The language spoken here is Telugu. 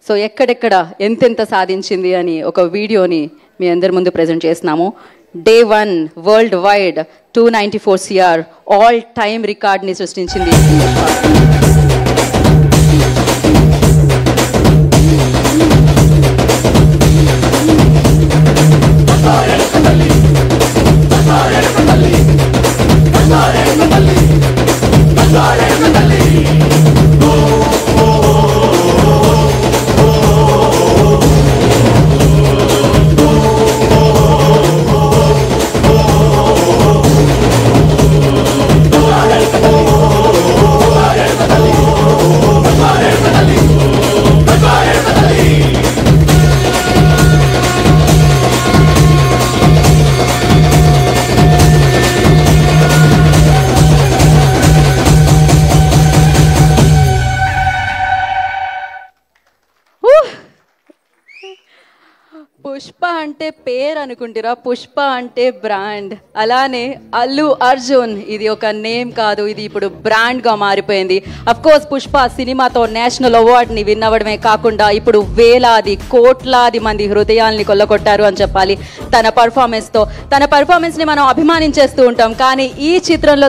సో ఎక్కడెక్కడ ఎంతెంత సాధించింది అని ఒక వీడియోని మీ అందరి ముందు ప్రెజెంట్ చేస్తున్నాము. Day 1 world wide 294 CR all time రికార్డ్ని సృష్టించింది. పుష్ప అంటే పేరు అనుకుంటారా, పుష్ప అంటే బ్రాండ్. అలానే అల్లు అర్జున్ ఇది ఒక నేమ్ కాదు, ఇది ఇప్పుడు బ్రాండ్గా మారిపోయింది. అఫ్ కోర్స్ పుష్ప సినిమాతో నేషనల్ అవార్డ్ని విన్ అవ్వడమే కాకుండా ఇప్పుడు వేలాది కోట్లాది మంది హృదయాల్ని కొల్లగొట్టారు అని చెప్పాలి తన పర్ఫార్మెన్స్తో. తన పర్ఫార్మెన్స్ని మనం అభిమానించేస్తూ ఉంటాం, కానీ ఈ చిత్రంలో